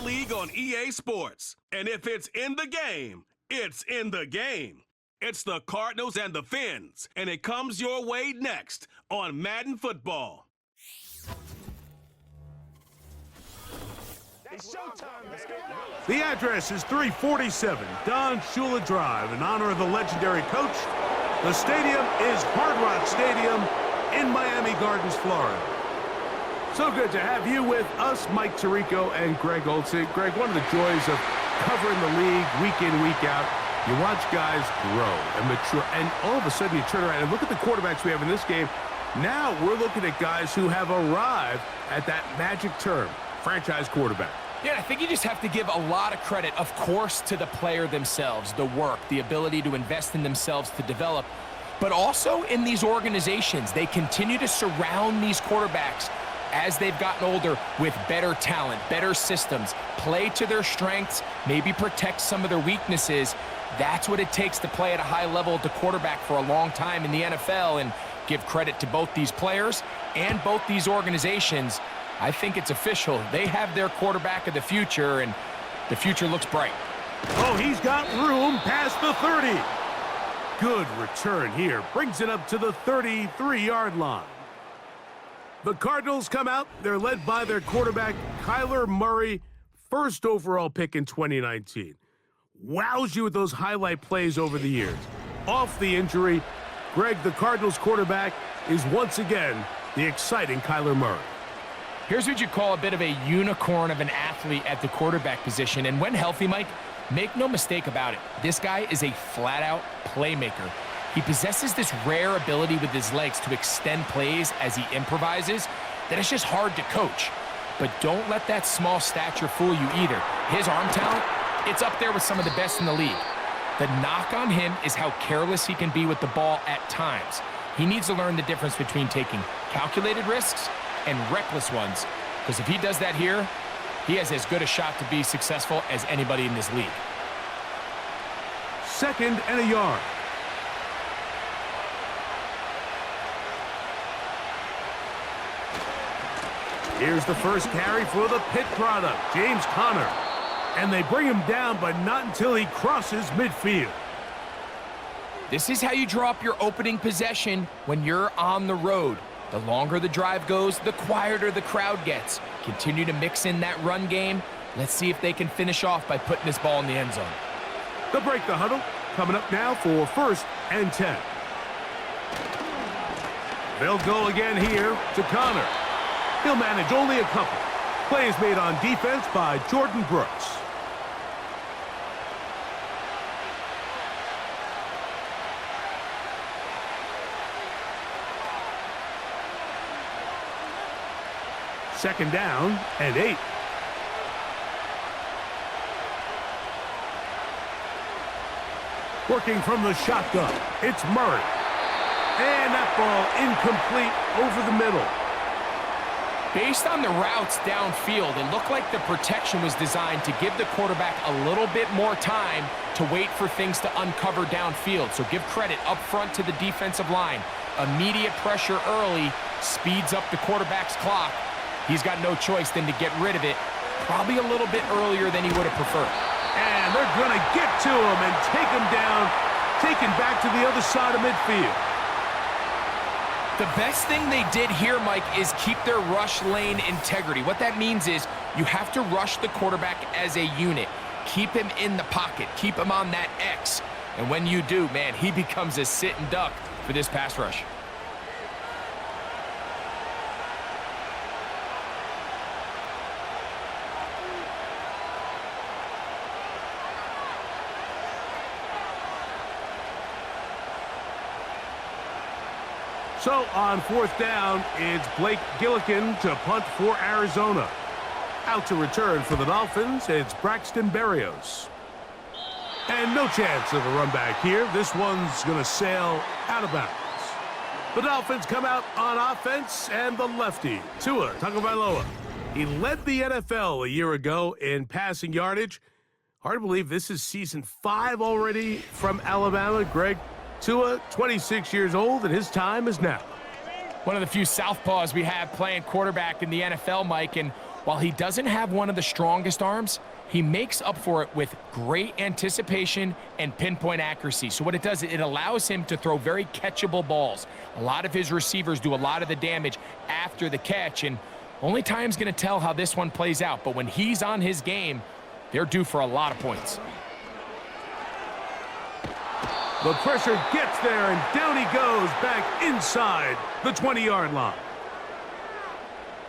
league on EA Sports. And if it's in the game, it's in the game. It's the Cardinals and the Fins, and it comes your way next on Madden Football. It's showtime. Let's go. The address is 347 Don Shula Drive. In honor of the legendary coach, the stadium is Hard Rock Stadium in Miami Gardens, Florida. So good to have you with us, Mike Tirico and Greg Olson. Greg, one of the joys of covering the league week in, week out, you watch guys grow and mature, and all of a sudden you turn around and look at the quarterbacks we have in this game. Now we're looking at guys who have arrived at that magic term, franchise quarterback. Yeah, I think you just have to give a lot of credit, of course, to the player themselves, the work, the ability to invest in themselves to develop, but also in these organizations. They continue to surround these quarterbacks as they've gotten older with better talent, better systems, play to their strengths, maybe protect some of their weaknesses. That's what it takes to play at a high level at the quarterback for a long time in the NFL, and give credit to both these players and both these organizations. I think it's official. They have their quarterback of the future, and the future looks bright. Oh, he's got room past the 30. Good return here. Brings it up to the 33-yard line. The Cardinals come out. They're led by their quarterback, Kyler Murray, first overall pick in 2019. Wows you with those highlight plays over the years. Off the injury, Greg, the Cardinals quarterback, is once again the exciting Kyler Murray. Here's what you call a bit of a unicorn of an athlete at the quarterback position. And when healthy, Mike, make no mistake about it, this guy is a flat-out playmaker. He possesses this rare ability with his legs to extend plays as he improvises that it's just hard to coach. But don't let that small stature fool you either. His arm talent, it's up there with some of the best in the league. The knock on him is how careless he can be with the ball at times. He needs to learn the difference between taking calculated risks and reckless ones, because if he does that here, he has as good a shot to be successful as anybody in this league. 2nd and a yard. Here's the first carry for the Pitt product, James Conner. And they bring him down, but not until he crosses midfield. This is how you draw up your opening possession when you're on the road. The longer the drive goes, the quieter the crowd gets. Continue to mix in that run game. Let's see if they can finish off by putting this ball in the end zone. They'll break the huddle. Coming up now for 1st and 10. They'll go again here to Conner. He'll manage only a couple. Plays made on defense by Jordan Brooks. Second down and 8. Working from the shotgun, it's Murray. And that ball incomplete over the middle. Based on the routes downfield, it looked like the protection was designed to give the quarterback a little bit more time to wait for things to uncover downfield. So give credit up front to the defensive line. Immediate pressure early speeds up the quarterback's clock. He's got no choice than to get rid of it, probably a little bit earlier than he would have preferred. And they're going to get to him and take him down, taken back to the other side of midfield. The best thing they did here, Mike, is keep their rush lane integrity. What that means is you have to rush the quarterback as a unit. Keep him in the pocket. Keep him on that X. And when you do, man, he becomes a sit and duck for this pass rush. So on 4th down, it's Blake Gillikin to punt for Arizona. Out to return for the Dolphins, it's Braxton Berrios. And no chance of a run back here. This one's going to sail out of bounds. The Dolphins come out on offense, and the lefty, Tua Tagovailoa. He led the NFL a year ago in passing yardage. Hard to believe this is season 5 already from Alabama. Greg, Tua, 26 years old, and his time is now. One of the few southpaws we have playing quarterback in the NFL, Mike, and While he doesn't have one of the strongest arms, he makes up for it with great anticipation and pinpoint accuracy. So what it does, it allows him to throw very catchable balls. A lot of his receivers do a lot of the damage after the catch, and only time's going to tell how this one plays out. But when he's on his game, they're due for a lot of points. The pressure gets there, and down he goes back inside the 20-yard line.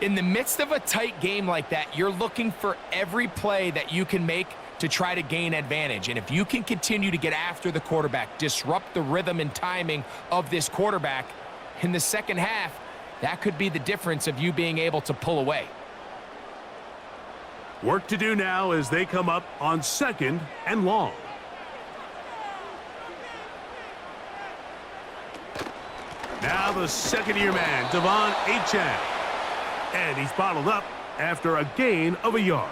In the midst of a tight game like that, you're looking for every play that you can make to try to gain advantage. And if you can continue to get after the quarterback, disrupt the rhythm and timing of this quarterback in the second half, that could be the difference of you being able to pull away. Work to do now as they come up on 2nd and long. Now the second-year man, Devon Achane. And he's bottled up after a gain of a yard.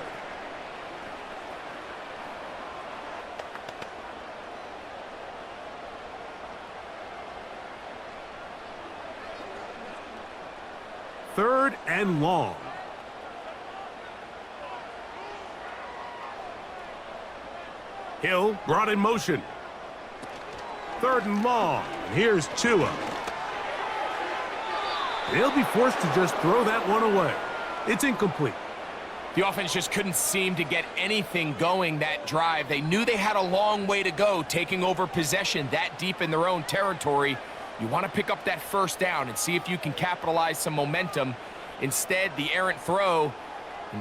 Third and long. Hill brought in motion. Third and long. And here's Tua. They'll be forced to just throw that one away. It's incomplete. The offense just couldn't seem to get anything going that drive. They knew they had a long way to go, taking over possession that deep in their own territory. You want to pick up that first down and see if you can capitalize some momentum. Instead, the errant throw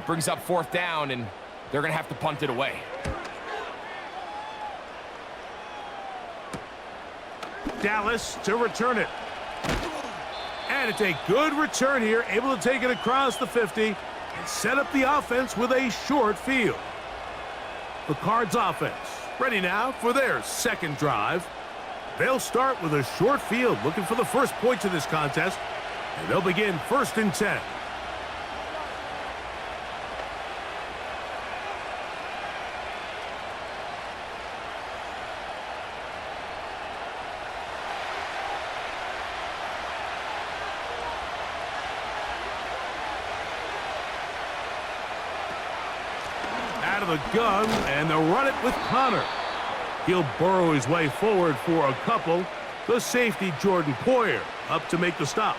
brings up 4th down, and they're going to have to punt it away. Dallas to return it. And it's a good return here, able to take it across the 50 and set up the offense with a short field. The Cards offense ready now for their second drive. They'll start with a short field, looking for the first points of this contest, and they'll begin 1st and 10. Out of the gun, and they'll run it with Connor. He'll burrow his way forward for a couple. The safety, Jordan Poyer, up to make the stop.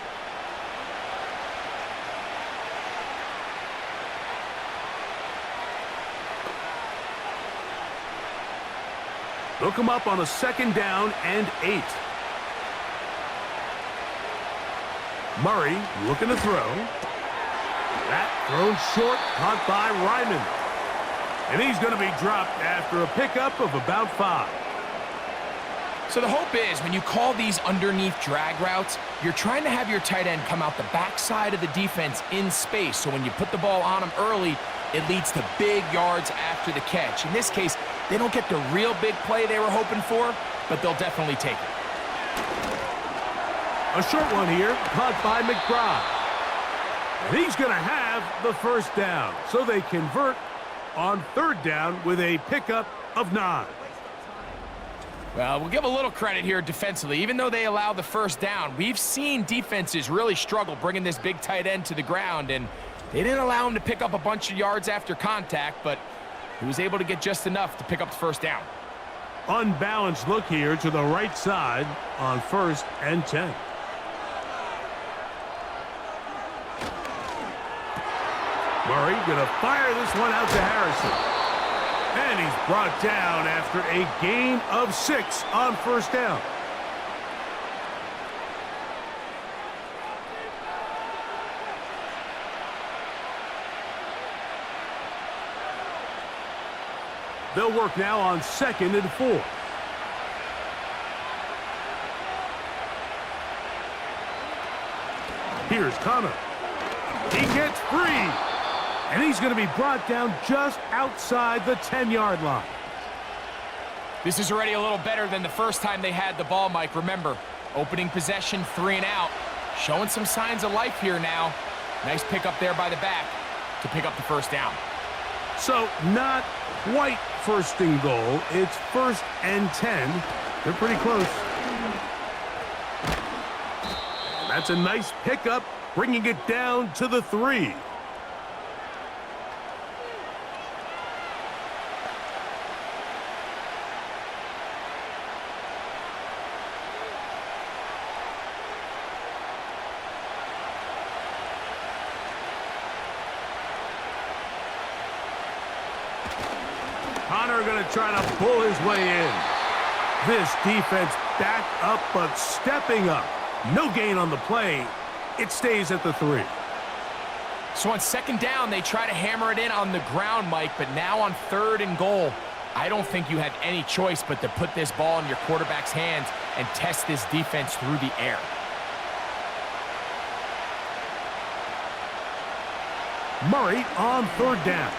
They'll come up on a 2nd down and 8. Murray looking to throw. That thrown short, caught by Ryman. And he's going to be dropped after a pickup of about 5. So the hope is when you call these underneath drag routes, you're trying to have your tight end come out the backside of the defense in space. So when you put the ball on him early, it leads to big yards after the catch. In this case, they don't get the real big play they were hoping for, but they'll definitely take it. A short one here, caught by McBride. And he's going to have the first down. So they convert on 3rd down with a pickup of 9. Well, we'll give a little credit here defensively. Even though they allow the first down, we've seen defenses really struggle bringing this big tight end to the ground, and they didn't allow him to pick up a bunch of yards after contact, but he was able to get just enough to pick up the first down. Unbalanced look here to the right side on 1st and 10. Murray going to fire this one out to Harrison. And he's brought down after a gain of 6 on 1st down. They'll work now on 2nd and 4. Here's Connor. He gets free. And he's going to be brought down just outside the 10-yard line. This is already a little better than the first time they had the ball, Mike. Remember, opening possession, 3 and out. Showing some signs of life here now. Nice pick up there by the back to pick up the first down. So not quite 1st and goal. It's 1st and 10. They're pretty close. And that's a nice pickup, bringing it down to the 3. Connor going to try to pull his way in. This defense back up, but stepping up. No gain on the play. It stays at the 3. So on second down, they try to hammer it in on the ground, Mike, but now on 3rd and goal, I don't think you have any choice but to put this ball in your quarterback's hands and test this defense through the air. Murray on 3rd down.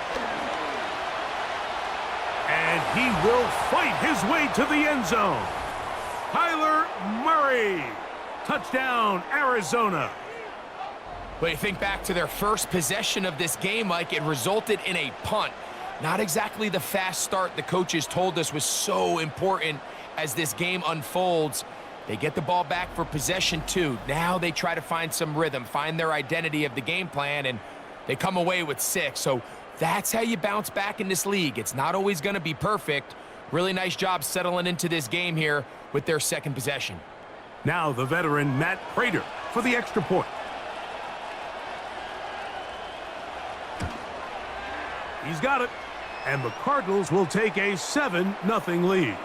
And he will fight his way to the end zone. Kyler Murray. Touchdown, Arizona. But you think back to their first possession of this game, Mike, it resulted in a punt. Not exactly the fast start the coaches told us was so important as this game unfolds. They get the ball back for possession 2. Now they try to find some rhythm, find their identity of the game plan, and they come away with 6. So that's how you bounce back in this league. It's not always going to be perfect. Really nice job settling into this game here with their second possession. Now the veteran Matt Prater for the extra point. He's got it. And the Cardinals will take a 7-0 lead.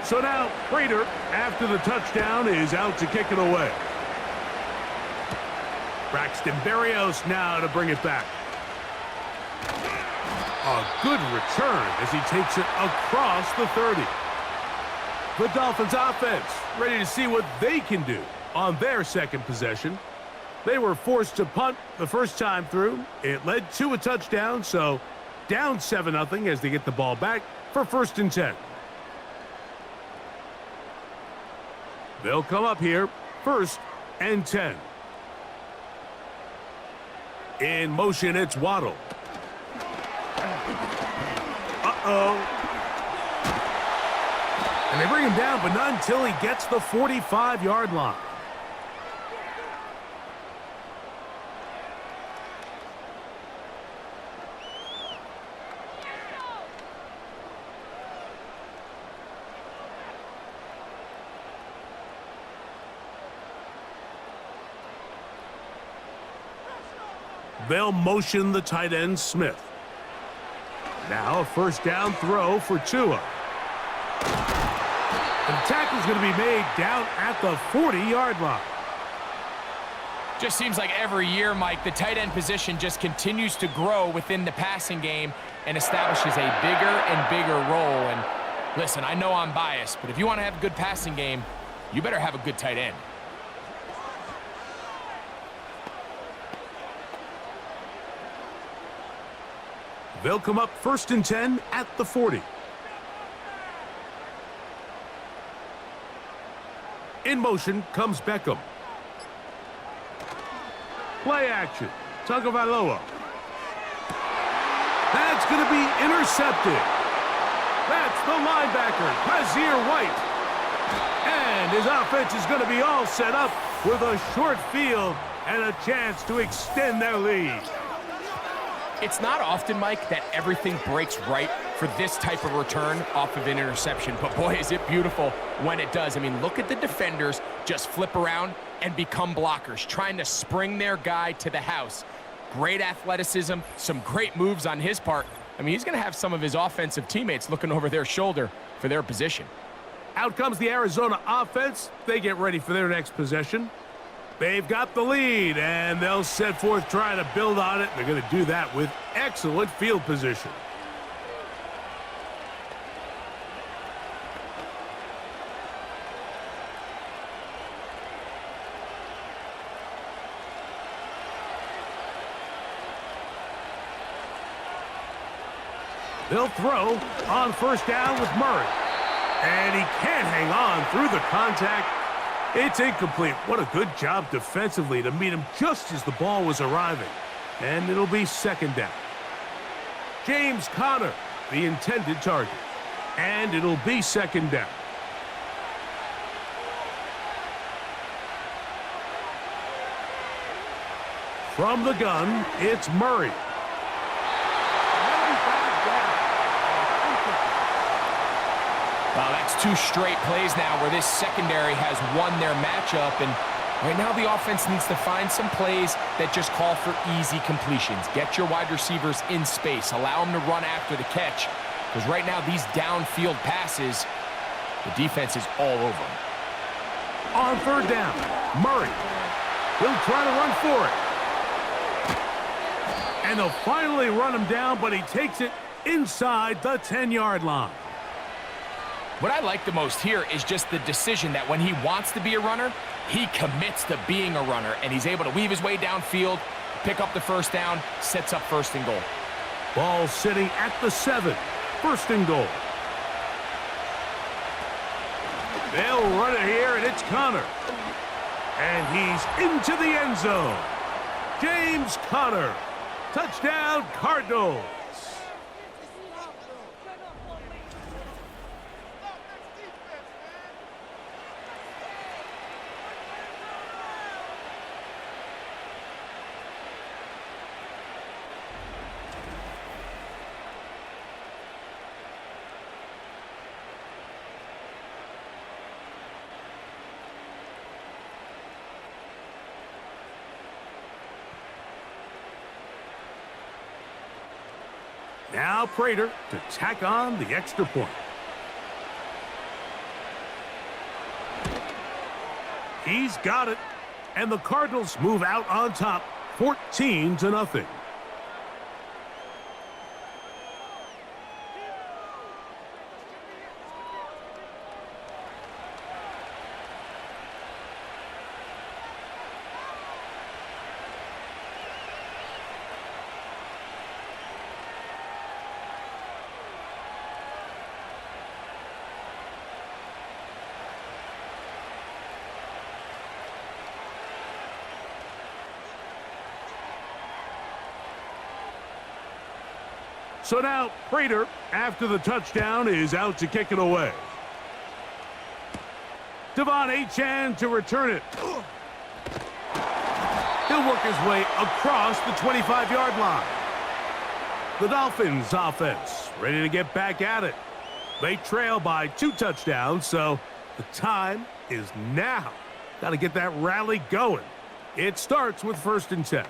So now, Prater, after the touchdown, is out to kick it away. Braxton Berrios now to bring it back. A good return as he takes it across the 30. The Dolphins offense ready to see what they can do on their second possession. They were forced to punt the first time through. It led to a touchdown, so down 7-0 as they get the ball back for 1st and 10. They'll come up here, 1st and 10. In motion, it's Waddle. And they bring him down, but not until he gets the 45-yard line. They'll motion the tight end, Smith. Now a 1st down throw for Tua. The tackle's going to be made down at the 40-yard line. Just seems like every year, Mike, the tight end position just continues to grow within the passing game and establishes a bigger and bigger role. And listen, I know I'm biased, but if you want to have a good passing game, you better have a good tight end. They'll come up 1st and 10 at the 40. In motion comes Beckham. Play action. Tagovailoa. That's going to be intercepted. That's the linebacker, Kazir White. And his offense is going to be all set up with a short field and a chance to extend their lead. It's not often, Mike, that everything breaks right for this type of return off of an interception. But boy, is it beautiful when it does. I mean, look at the defenders just flip around and become blockers, trying to spring their guy to the house. Great athleticism, some great moves on his part. I mean, he's going to have some of his offensive teammates looking over their shoulder for their position. Out comes the Arizona offense. They get ready for their next possession. They've got the lead, and they'll set forth trying to build on it. They're going to do that with excellent field position. They'll throw on 1st down with Murray. And he can't hang on through the contact. It's incomplete. What a good job defensively to meet him just as the ball was arriving. And it'll be 2nd down. James Conner, the intended target. And it'll be second down. From the gun, it's Murray. Well, that's 2 straight plays now where this secondary has won their matchup, and right now the offense needs to find some plays that just call for easy completions. Get your wide receivers in space. Allow them to run after the catch, because right now these downfield passes, the defense is all over them. On third down, Murray. He'll try to run for it. And they'll finally run him down, but he takes it inside the 10-yard line. What I like the most here is just the decision that when he wants to be a runner, he commits to being a runner, and he's able to weave his way downfield, pick up the first down, sets up first and goal. Ball sitting at the 7, first and goal. They'll run it here, and it's Conner. And he's into the end zone. James Conner. Touchdown, Cardinals. Now Prater to tack on the extra point. He's got it. And the Cardinals move out on top, 14-0. So now Prater, after the touchdown, is out to kick it away. Devon Achane to return it. He'll work his way across the 25-yard line. The Dolphins offense ready to get back at it. They trail by 2 touchdowns, so the time is now. Got to get that rally going. It starts with 1st and 10.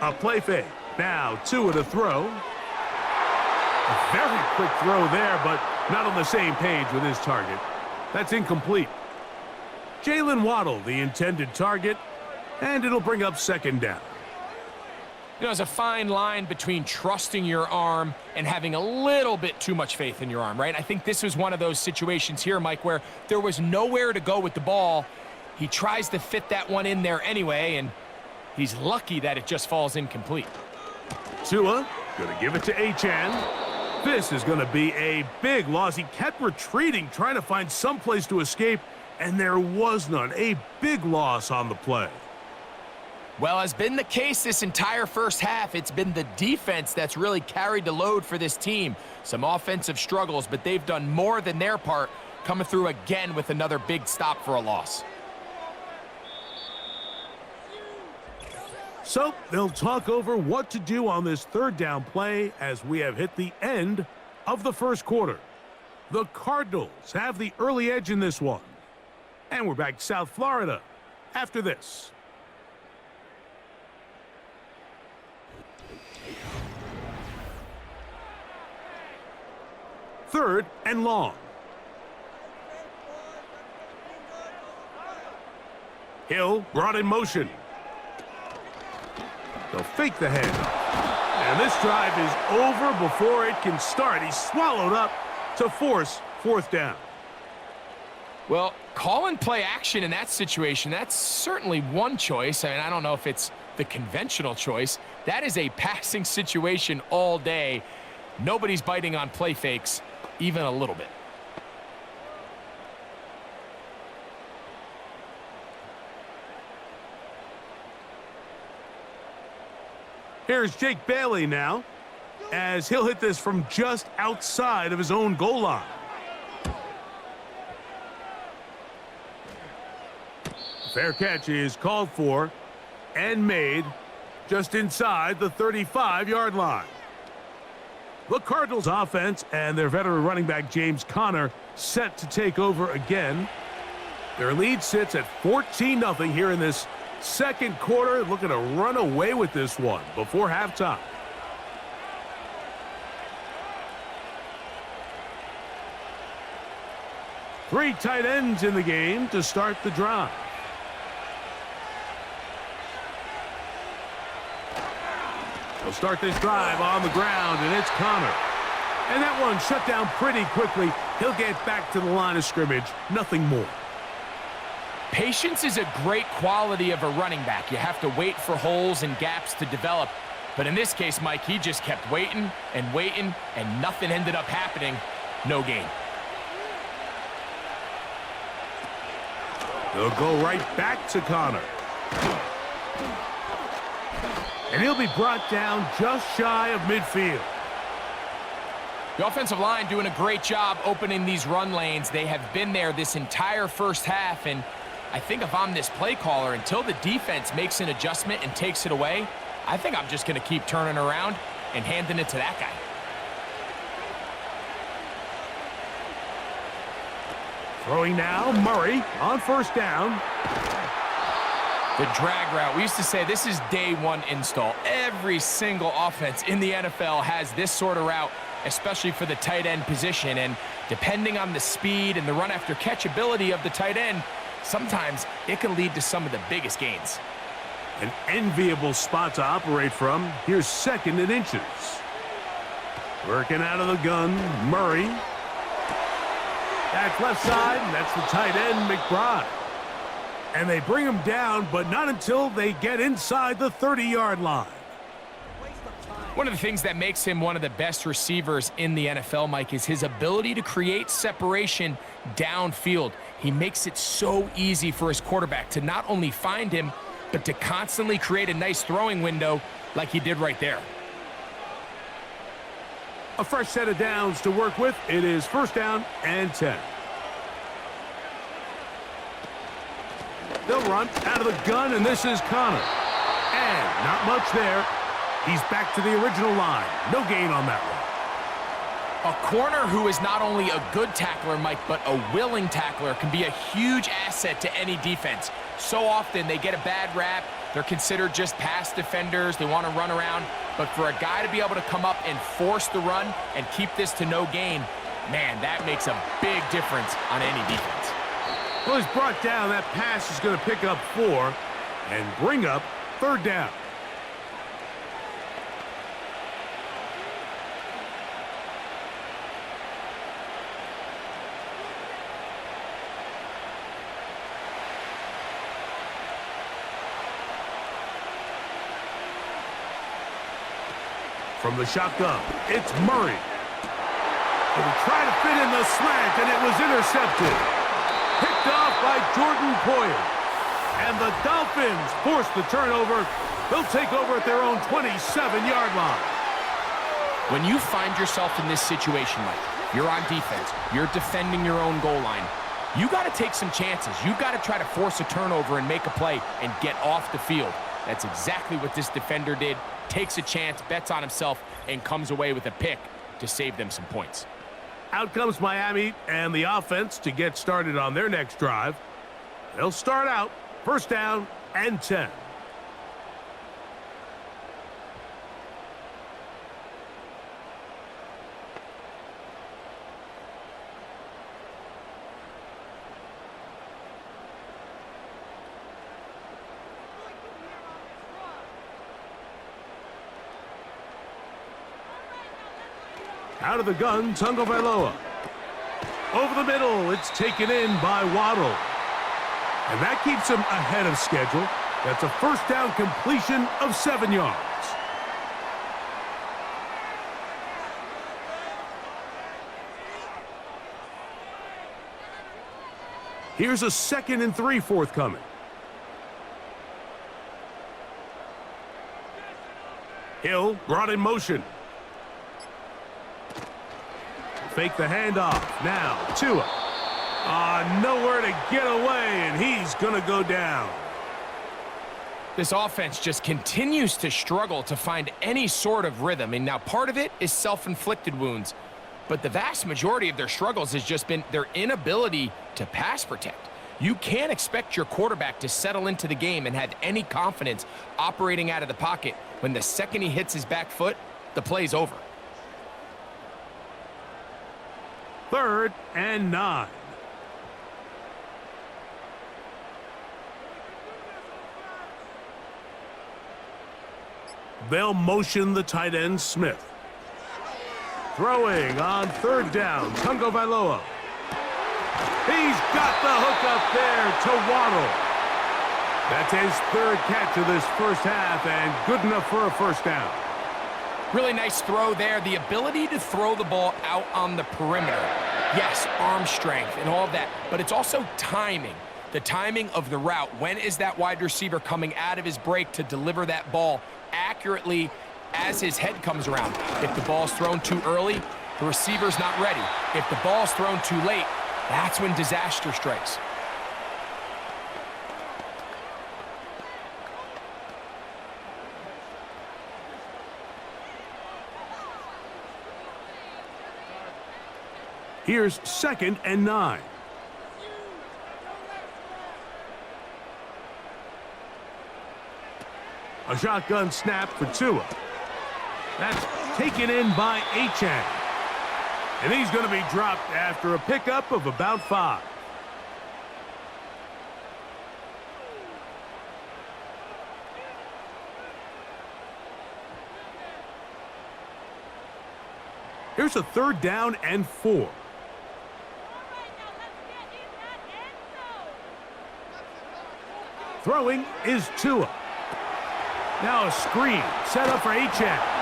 A play fake. Now 2 at a throw. A very quick throw there, but not on the same page with his target. That's incomplete. Jalen Waddle, the intended target, and it'll bring up 2nd down. You know, there's a fine line between trusting your arm and having a little bit too much faith in your arm, right? I think this was one of those situations here, Mike, where there was nowhere to go with the ball. He tries to fit that one in there anyway, and he's lucky that it just falls incomplete. Tua going to give it to Achane. This is going to be a big loss. He kept retreating, trying to find some place to escape, and there was none. A big loss on the play. Well, as been the case this entire first half, it's been the defense that's really carried the load for this team. Some offensive struggles, but they've done more than their part, coming through again with another big stop for a loss. So they'll talk over what to do on this 3rd down play as we have hit the end of the first quarter. The Cardinals have the early edge in this one. And we're back to South Florida after this. Third and long. Hill brought in motion. They'll fake the handoff. And this drive is over before it can start. He's swallowed up to force 4th down. Well, calling play action in that situation, that's certainly one choice. I mean, I don't know if it's the conventional choice. That is a passing situation all day. Nobody's biting on play fakes, even a little bit. Here's Jake Bailey now, as he'll hit this from just outside of his own goal line. Fair catch is called for and made just inside the 35-yard line. The Cardinals offense and their veteran running back James Conner set to take over again. Their lead sits at 14-0 here in this second quarter, looking to run away with this one before halftime. Three tight ends in the game to start the drive. They'll start this drive on the ground, and it's Conner. And that one shut down pretty quickly. He'll get back to the line of scrimmage, nothing more. Patience is a great quality of a running back. You have to wait for holes and gaps to develop. But in this case, Mike, he just kept waiting and waiting, and nothing ended up happening. No gain. They'll go right back to Conner. And he'll be brought down just shy of midfield. The offensive line doing a great job opening these run lanes. They have been there this entire first half, and I think if I'm this play caller, until the defense makes an adjustment and takes it away, I think I'm just going to keep turning around and handing it to that guy. Throwing now, Murray on first down. The drag route. We used to say this is day one install. Every single offense in the NFL has this sort of route, especially for the tight end position. And depending on the speed and the run after catch ability of the tight end, sometimes it can lead to some of the biggest gains. An enviable spot to operate from. Here's second and inches. Working out of the gun, Murray. Back left side, and that's the tight end, McBride. And they bring him down, but not until they get inside the 30-yard line. One of the things that makes him one of the best receivers in the NFL, Mike, is his ability to create separation downfield. He makes it so easy for his quarterback to not only find him, but to constantly create a nice throwing window like he did right there. A fresh set of downs to work with. It is first down and 10. They'll run out of the gun, and this is Conner. And not much there. He's back to the original line. No gain on that one. A corner who is not only a good tackler, Mike, but a willing tackler can be a huge asset to any defense. So often they get a bad rap. They're considered just pass defenders. They want to run around. But for a guy to be able to come up and force the run and keep this to no gain, man, that makes a big difference on any defense. Well, he's brought down. That pass is going to pick up 4 and bring up third down. From the shotgun, it's Murray. He'll try to fit in the slant, and it was intercepted. Picked off by Jordan Poyer. And the Dolphins force the turnover. They'll take over at their own 27-yard line. When you find yourself in this situation, Mike, you're on defense, you're defending your own goal line, you got to take some chances. You got to try to force a turnover and make a play and get off the field. That's exactly what this defender did. Takes a chance, bets on himself, and comes away with a pick to save them some points. Out comes Miami and the offense to get started on their next drive. They'll start out first down and 10. Out of the gun, Tagovailoa. Over the middle, it's taken in by Waddle. And that keeps him ahead of schedule. That's a first down completion of 7 yards. Here's a 2nd and 3 forthcoming. Hill brought in motion. Fake the handoff. Now, Tua. Nowhere to get away, and he's going to go down. This offense just continues to struggle to find any sort of rhythm. And now part of it is self-inflicted wounds, but the vast majority of their struggles has just been their inability to pass protect. You can't expect your quarterback to settle into the game and have any confidence operating out of the pocket when the second he hits his back foot, the play's over. 3rd and 9. They'll motion the tight end, Smith. Throwing on 3rd down, Tungo Vailoa. He's got the hook up there to Waddle. That's his 3rd catch of this first half, and good enough for a first down. Really nice throw there. The ability to throw the ball out on the perimeter. Yes, arm strength and all of that, but it's also timing. The timing of the route. When is that wide receiver coming out of his break to deliver that ball accurately as his head comes around? If the ball's thrown too early, the receiver's not ready. If the ball's thrown too late, that's when disaster strikes. Here's 2nd and 9. A shotgun snap for Tua. That's taken in by Achane. And he's going to be dropped after a pickup of about 5. Here's a 3rd down and 4. Throwing is Tua. Now a screen set up for Achane.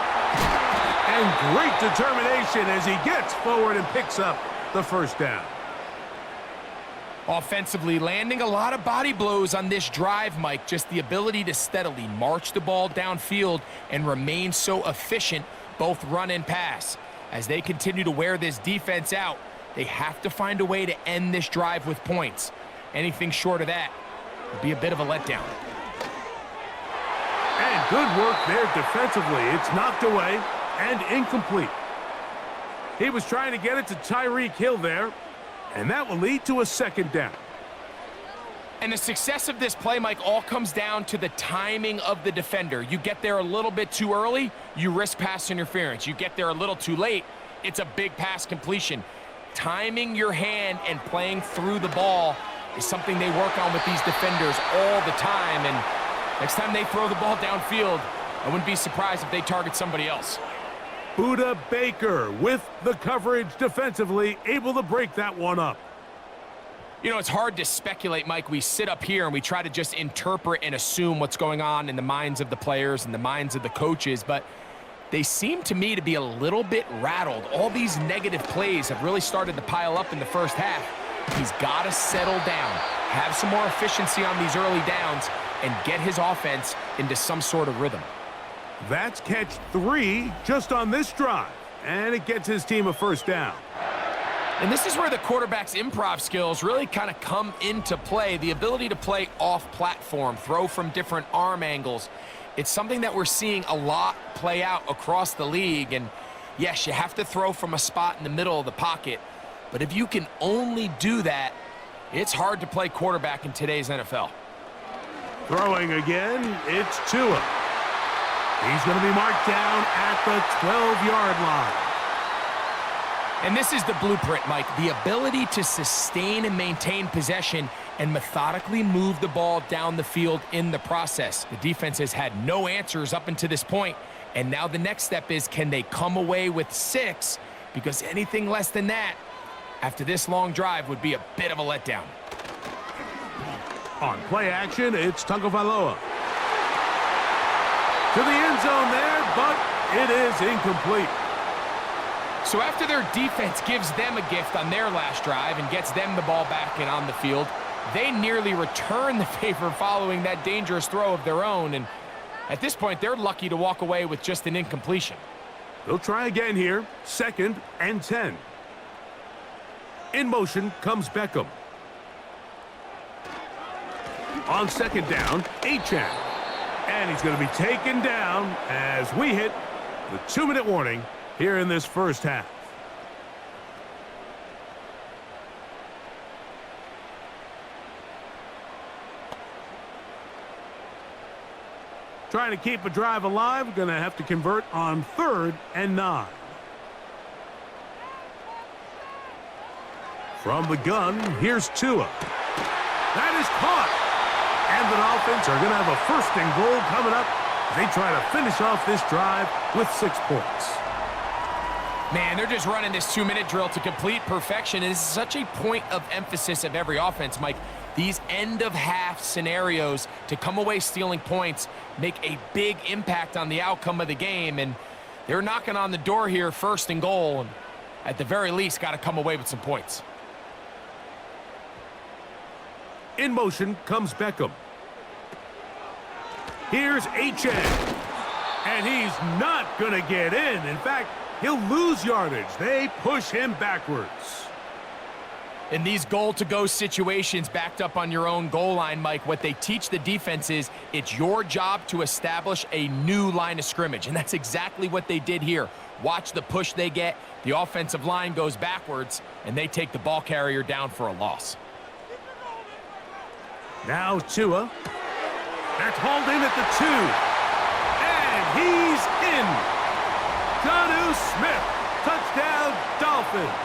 And great determination as he gets forward and picks up the first down. Offensively, landing a lot of body blows on this drive, Mike. Just the ability to steadily march the ball downfield and remain so efficient, both run and pass. As they continue to wear this defense out, they have to find a way to end this drive with points. Anything short of that would be a bit of a letdown. And good work there defensively. It's knocked away and incomplete. He was trying to get it to Tyreek Hill there, and that will lead to a 2nd down. And the success of this play, Mike, all comes down to the timing of the defender. You get there a little bit too early, you risk pass interference. You get there a little too late, it's a big pass completion. Timing your hand and playing through the ball is something they work on with these defenders all the time. And next time they throw the ball downfield, I wouldn't be surprised if they target somebody else. Budda Baker with the coverage defensively, able to break that one up. You know, it's hard to speculate, Mike. We sit up here and we try to just interpret and assume what's going on in the minds of the players and the minds of the coaches, but they seem to me to be a little bit rattled. All these negative plays have really started to pile up in the first half. He's got to settle down, have some more efficiency on these early downs, and get his offense into some sort of rhythm. That's catch 3 just on this drive, and it gets his team a first down. And this is where the quarterback's improv skills really kind of come into play. The ability to play off-platform, throw from different arm angles. It's something that we're seeing a lot play out across the league. And yes, you have to throw from a spot in the middle of the pocket. But if you can only do that, it's hard to play quarterback in today's NFL. Throwing again, it's Tua. He's going to be marked down at the 12-yard line. And this is the blueprint, Mike. The ability to sustain and maintain possession and methodically move the ball down the field in the process. The defense has had no answers up until this point, and now the next step is, can they come away with 6? Because anything less than that, after this long drive, would be a bit of a letdown. On play action, it's Tagovailoa. To the end zone there, but it is incomplete. So after their defense gives them a gift on their last drive and gets them the ball back and on the field, they nearly return the favor following that dangerous throw of their own. And at this point, they're lucky to walk away with just an incompletion. They'll try again here. 2nd and 10. In motion comes Beckham. On 2nd down, Achane. And he's going to be taken down as we hit the 2-minute warning here in this first half. Trying to keep a drive alive, going to have to convert on 3rd and 9. From the gun, here's Tua. That is caught. And the Dolphins are going to have a 1st and goal coming up. They try to finish off this drive with 6 points. Man, they're just running this 2-minute drill to complete perfection. And this is such a point of emphasis of every offense, Mike. These end-of-half scenarios to come away stealing points make a big impact on the outcome of the game. And they're knocking on the door here, 1st and goal. And at the very least, got to come away with some points. In motion comes Beckham. Here's Achane. And he's not going to get in. In fact, he'll lose yardage. They push him backwards. In these goal-to-go situations backed up on your own goal line, Mike, what they teach the defense is it's your job to establish a new line of scrimmage, and that's exactly what they did here. Watch the push they get. The offensive line goes backwards, and they take the ball carrier down for a loss. Now Tua. That's hauled in at the 2. And he's in. Jonnu Smith. Touchdown, Dolphins.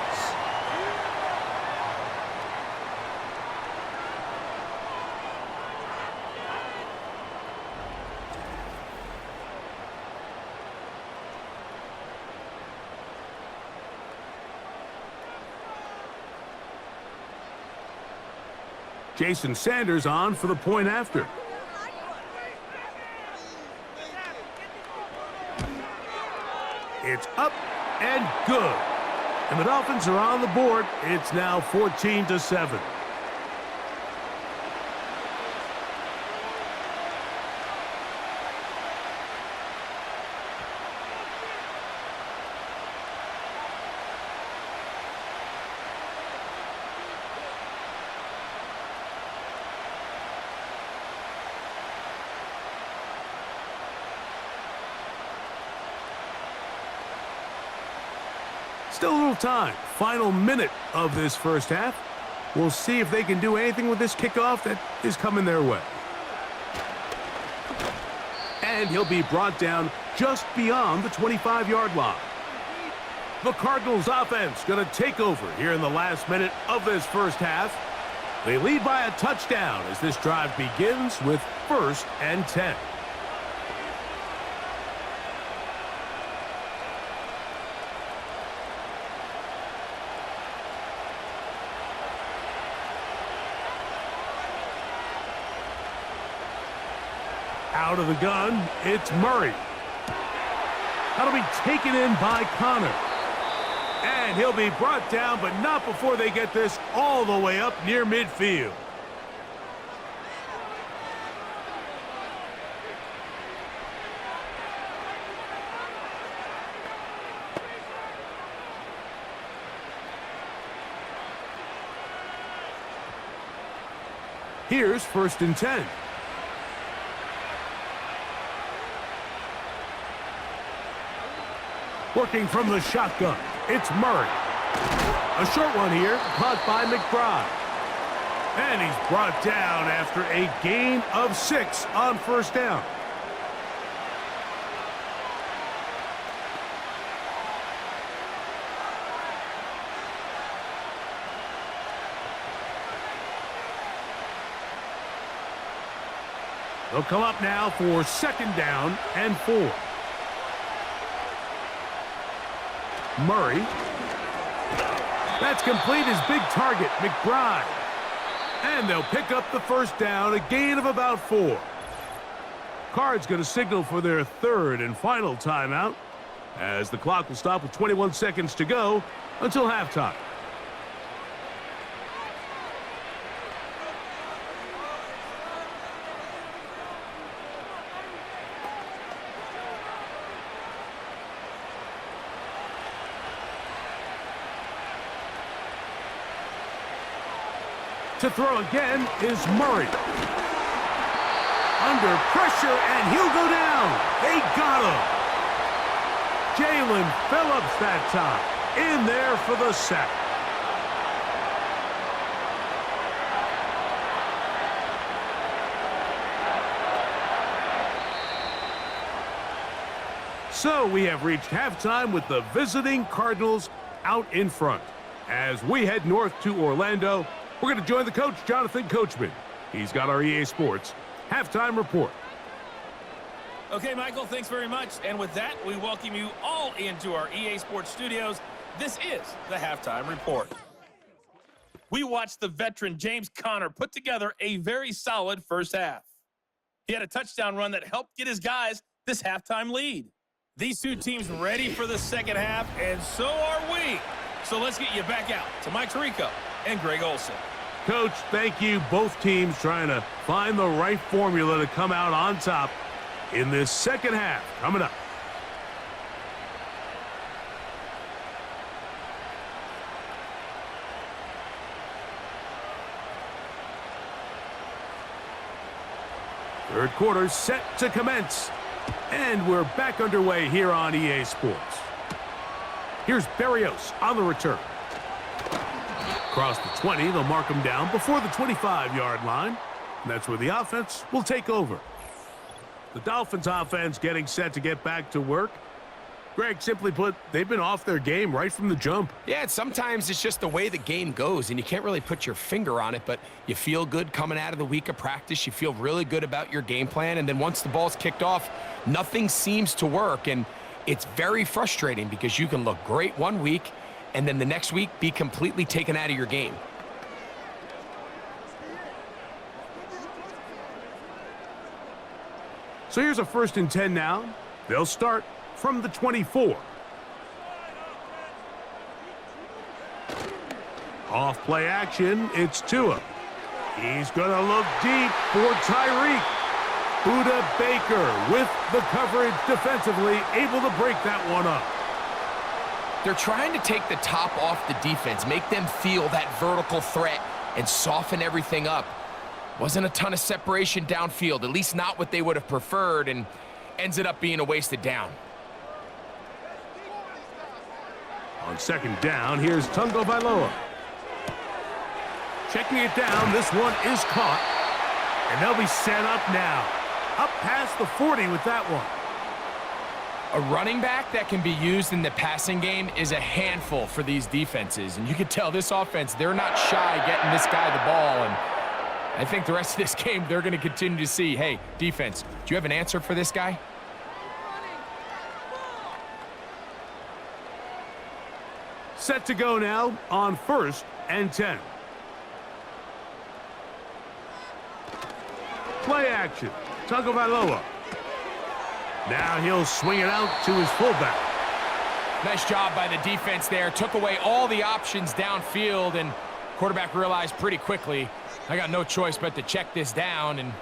Jason Sanders on for the point after. It's up and good. And the Dolphins are on the board. It's now 14-7. Still a little time. Final minute of this first half. We'll see if they can do anything with this kickoff that is coming their way. And he'll be brought down just beyond the 25-yard line. The Cardinals offense going to take over here in the last minute of this first half. They lead by a touchdown as this drive begins with 1st and 10. Out of the gun, it's Murray. That'll be taken in by Connor. And he'll be brought down, but not before they get this all the way up near midfield. Here's 1st and 10. Working from the shotgun, it's Murray. A short one here, caught by McBride. And he's brought down after a gain of 6 on 1st down. They'll come up now for 2nd down and 4. Murray. That's complete his big target, McBride. And they'll pick up the 1st down, a gain of about 4. Card's going to signal for their 3rd and final timeout. as the clock will stop with 21 seconds to go until halftime. To throw again is Murray. Under pressure, and he'll go down. They got him. Jalen Phillips that time. In there for the sack. So we have reached halftime with the visiting Cardinals out in front. As we head north to Orlando, we're going to join the coach, Jonathan Coachman. He's got our EA Sports halftime report. Okay, Michael, thanks very much. And with that, we welcome you all into our EA Sports studios. This is the halftime report. We watched the veteran James Conner put together a very solid first half. He had a touchdown run that helped get his guys this halftime lead. These two teams ready for the second half, and so are we. So let's get you back out to Mike Tirico and Greg Olson. Coach, thank you. Both teams trying to find the right formula to come out on top in this second half. Coming up. Third quarter set to commence. And we're back underway here on EA Sports. Here's Berrios on the return. Across the 20, they'll mark him down before the 25-yard line. And that's where the offense will take over. The Dolphins offense getting set to get back to work. Greg, simply put, they've been off their game right from the jump. Yeah, sometimes it's just the way the game goes, and you can't really put your finger on it, but you feel good coming out of the week of practice. You feel really good about your game plan, and then once the ball's kicked off, nothing seems to work, and it's very frustrating because you can look great one week, and then the next week be completely taken out of your game. So here's a 1st and 10 now. They'll start from the 24. Off play action, it's Tua. He's gonna look deep for Tyreek. Buda Baker with the coverage defensively, able to break that one up. They're trying to take the top off the defense, make them feel that vertical threat, and soften everything up. Wasn't a ton of separation downfield, at least not what they would have preferred, and ends it up being a wasted down. On 2nd down, here's Tungo Vailoa. Checking it down, this one is caught. And they'll be set up now. Up past the 40 with that one. A running back that can be used in the passing game is a handful for these defenses. And you can tell this offense, they're not shy getting this guy the ball. And I think the rest of this game, they're going to continue to see, hey, defense, do you have an answer for this guy? Set to go now on 1st and 10. Play action. Tungo Vailoa. Now he'll swing it out to his fullback. Nice job by the defense there. Took away all the options downfield, and quarterback realized pretty quickly, I got no choice but to check this down, and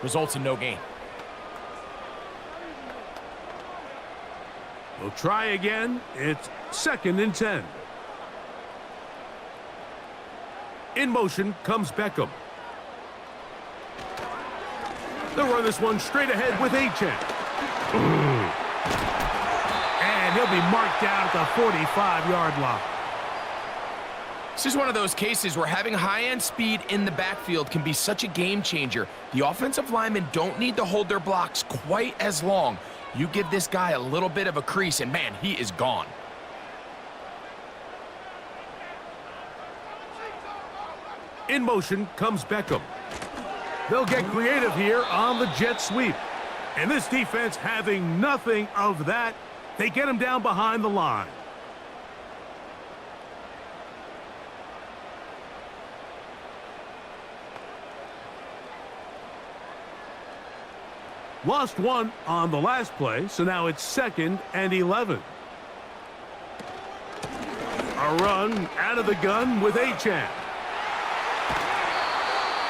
results in no gain. We'll try again. It's 2nd and 10. In motion comes Beckham. They'll run this one straight ahead with Achane. And he'll be marked down at the 45-yard line. This is one of those cases where having high-end speed in the backfield can be such a game changer. The offensive linemen don't need to hold their blocks quite as long. You give this guy a little bit of a crease, and man, he is gone. In motion comes Beckham. They'll get creative here on the jet sweep. And this defense having nothing of that, they get him down behind the line. Lost one on the last play, so now it's 2nd and 11. A run out of the gun with Achane.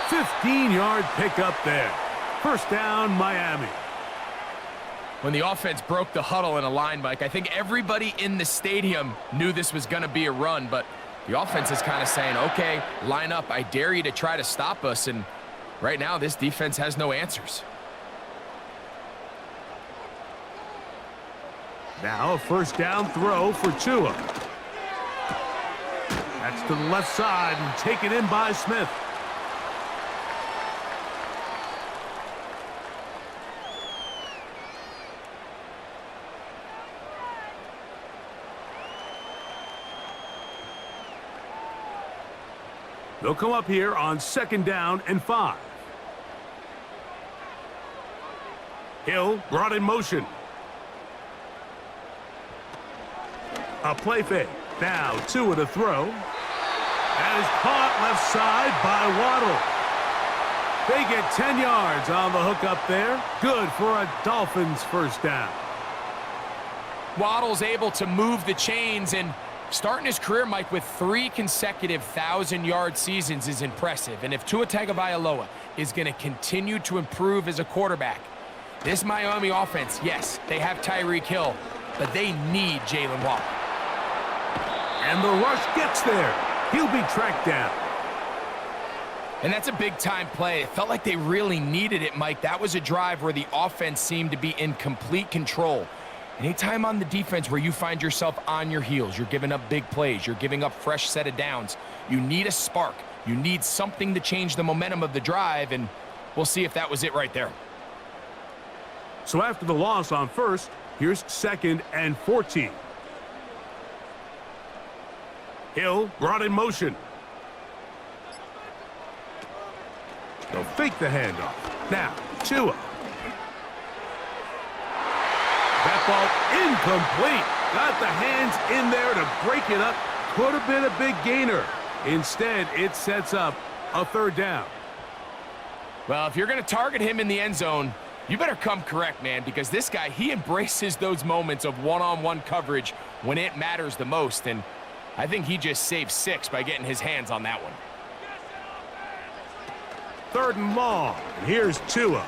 15-yard pickup there. First down, Miami. When the offense broke the huddle in a line, Mike, I think everybody in the stadium knew this was going to be a run, but the offense is kind of saying, okay, line up. I dare you to try to stop us, and right now this defense has no answers. Now a first down throw for Tua. That's to the left side and taken in by Smith. They'll come up here on 2nd down and 5. Hill brought in motion. A play fake. Now Tua to throw. That is caught left side by Waddle. They get 10 yards on the hook up there. Good for a Dolphins first down. Waddle's able to move the chains, and starting his career, Mike, with 3 consecutive 1,000-yard seasons is impressive. And if Tua Tagovailoa is going to continue to improve as a quarterback, this Miami offense, yes, they have Tyreek Hill, but they need Jalen Waddle. And the rush gets there. He'll be tracked down. And that's a big-time play. It felt like they really needed it, Mike. That was a drive where the offense seemed to be in complete control. Anytime on the defense where you find yourself on your heels, you're giving up big plays, you're giving up fresh set of downs, you need a spark. You need something to change the momentum of the drive, and we'll see if that was it right there. So after the loss on first, here's 2nd and 14. Hill brought in motion. They'll fake the handoff. Now, Tua. That ball incomplete. Got the hands in there to break it up. Could have been a big gainer. Instead, it sets up a 3rd down. Well, if you're going to target him in the end zone, you better come correct, man, because this guy, he embraces those moments of one-on-one coverage when it matters the most, and I think he just saved 6 by getting his hands on that one. 3rd and long. And here's Tua.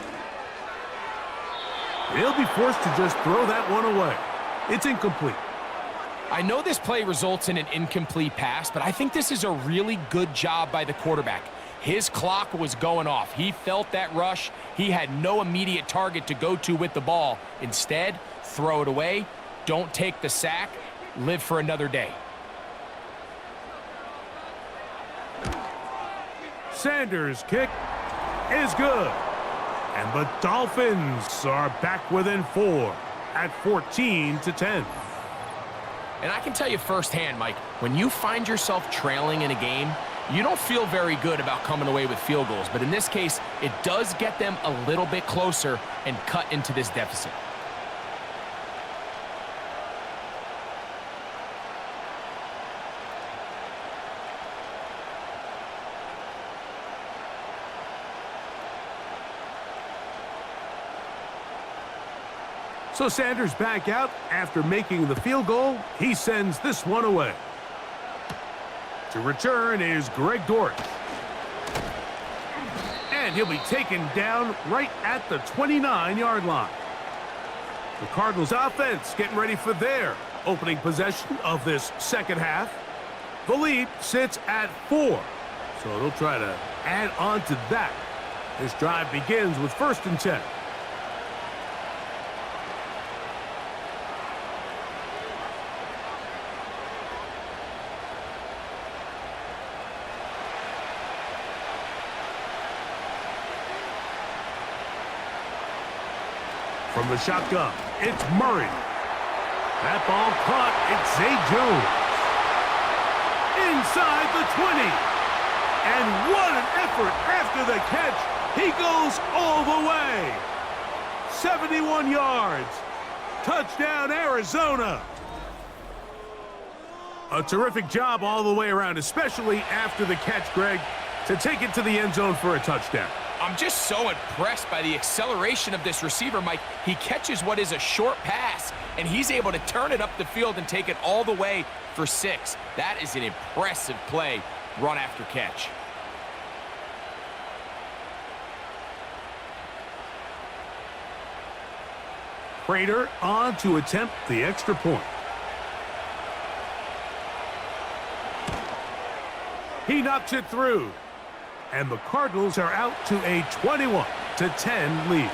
He'll be forced to just throw that one away. It's incomplete. I know this play results in an incomplete pass, but I think this is a really good job by the quarterback. His clock was going off. He felt that rush. He had no immediate target to go to with the ball. Instead, throw it away. Don't take the sack. Live for another day. Sanders' kick is good. And the Dolphins are back within 4 at 14-10. And I can tell you firsthand, Mike, when you find yourself trailing in a game, you don't feel very good about coming away with field goals. But in this case, it does get them a little bit closer and cut into this deficit. So Sanders back out after making the field goal. He sends this one away. To return is Greg Dortch. And he'll be taken down right at the 29-yard line. The Cardinals offense getting ready for their opening possession of this second half. The lead sits at 4. So they'll try to add on to that. This drive begins with 1st and 10. From the shotgun, it's Murray. That ball caught. It's Zay Jones. Inside the 20. And what an effort after the catch. He goes all the way. 71 yards. Touchdown, Arizona. A terrific job all the way around, especially after the catch, Greg. to take it to the end zone for a touchdown. I'm just so impressed by the acceleration of this receiver, Mike. He catches what is a short pass, and he's able to turn it up the field and take it all the way for 6. That is an impressive play, run after catch. Prater on to attempt the extra point. He knocks it through. And the Cardinals are out to a 21-10 lead.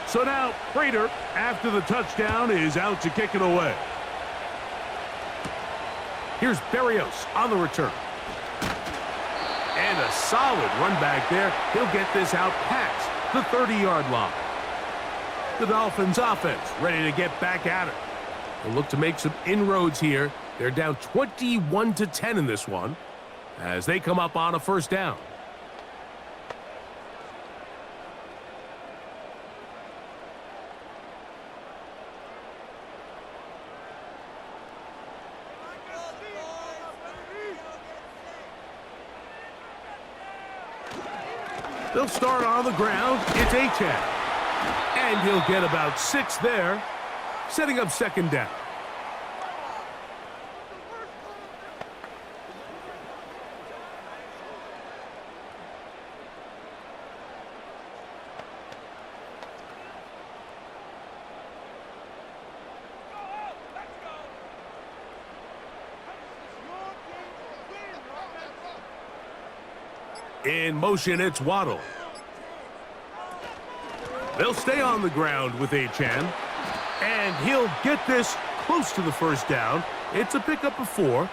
So now, Prater, after the touchdown, is out to kick it away. Here's Berrios on the return. And a solid run back there. He'll get this out past the 30-yard line. The Dolphins offense ready to get back at it. They'll look to make some inroads here. They're down 21-10 in this one as they come up on a first down. They'll start on the ground. It's Achane. And he'll get about 6 there, setting up second down. In motion, it's Waddle. They'll stay on the ground with Achane. And he'll get this close to the first down. It's a pickup of 4,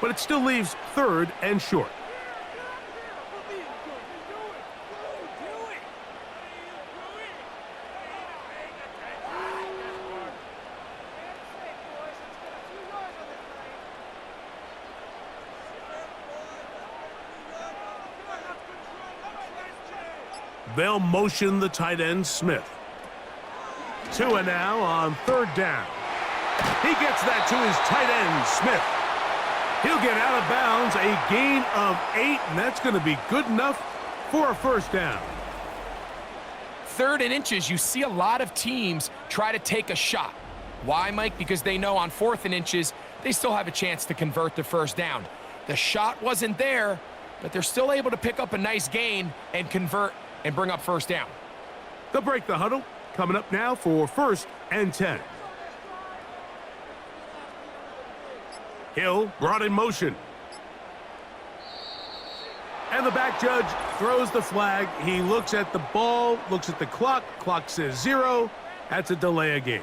but it still leaves 3rd and short. They'll motion the tight end, Smith. Tua now on 3rd down. He gets that to his tight end, Smith. He'll get out of bounds, a gain of 8, and that's going to be good enough for a first down. 3rd and inches, you see a lot of teams try to take a shot. Why, Mike? Because they know on 4th and inches, they still have a chance to convert the first down. The shot wasn't there, but they're still able to pick up a nice gain and convert and bring up first down. They'll break the huddle. Coming up now for 1st and 10. Hill brought in motion. And the back judge throws the flag. He looks at the ball, looks at the clock. Clock says 0. That's a delay of game.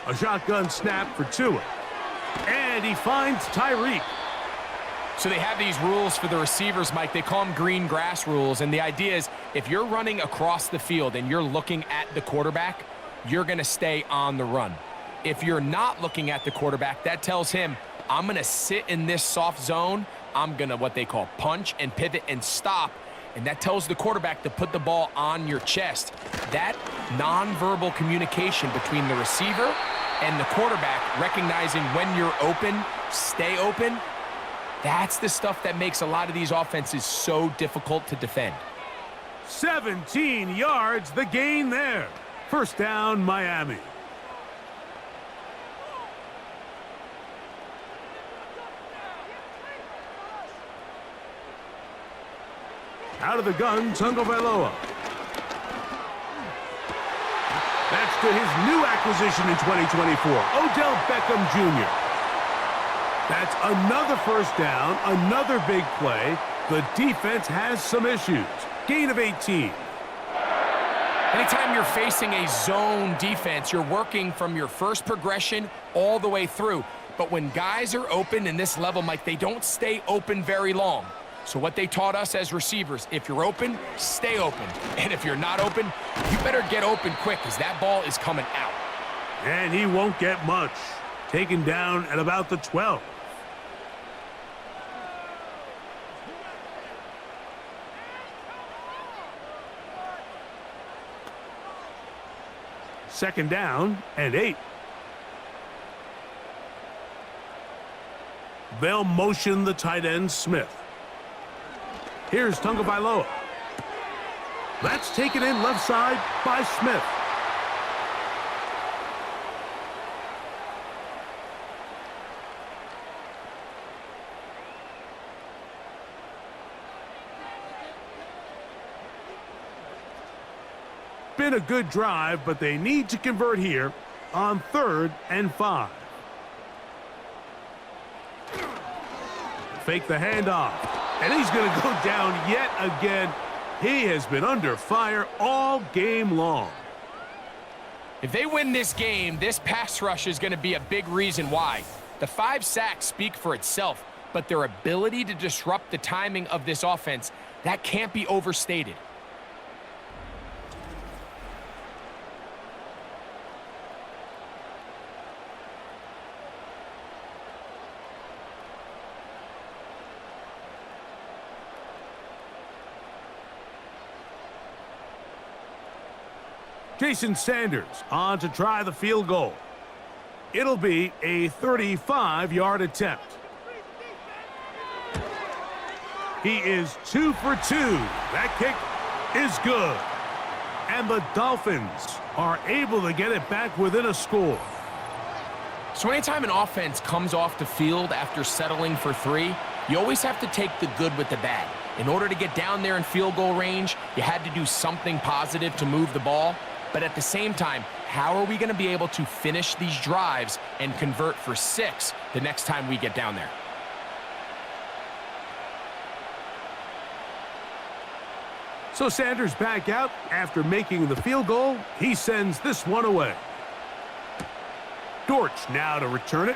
A shotgun snap for Tua. And he finds Tyreek. So they have these rules for the receivers, Mike. They call them green grass rules. And the idea is if you're running across the field and you're looking at the quarterback, you're going to stay on the run. If you're not looking at the quarterback, that tells him, I'm going to sit in this soft zone. I'm going to what they call punch and pivot and stop. And that tells the quarterback to put the ball on your chest. That nonverbal communication between the receiver and the quarterback, recognizing when you're open, stay open, that's the stuff that makes a lot of these offenses so difficult to defend. 17 yards, the gain there. First down, Miami. Out of the gun, Tagovailoa. That's to his new acquisition in 2024, Odell Beckham Jr. That's another first down, another big play, The defense has some issues. Gain of 18. Anytime you're facing a zone defense, you're working from your first progression all the way through. But when guys are open in this level, Mike, they don't stay open very long. So what they taught us as receivers, if you're open, stay open. And if you're not open, you better get open quick because that ball is coming out. And he won't get much. Taken down at about the 12. Second down and 8. They'll motion the tight end, Smith. Here's Tagovailoa. That's taken in left side by Smith. Been a good drive, but they need to convert here on 3rd and 5. Fake the handoff, and he's going to go down yet again. He has been under fire all game long. If they win this game, this pass rush is going to be a big reason why. The 5 sacks speak for itself, but their ability to disrupt the timing of this offense, that can't be overstated. Jason Sanders on to try the field goal. It'll be a 35-yard attempt. He is 2 for 2. That kick is good. And the Dolphins are able to get it back within a score. So anytime an offense comes off the field after settling for 3, you always have to take the good with the bad. In order to get down there in field goal range, you had to do something positive to move the ball. But at the same time, how are we going to be able to finish these drives and convert for 6 the next time we get down there? So Sanders back out after making the field goal. He sends this one away. Dortch now to return it.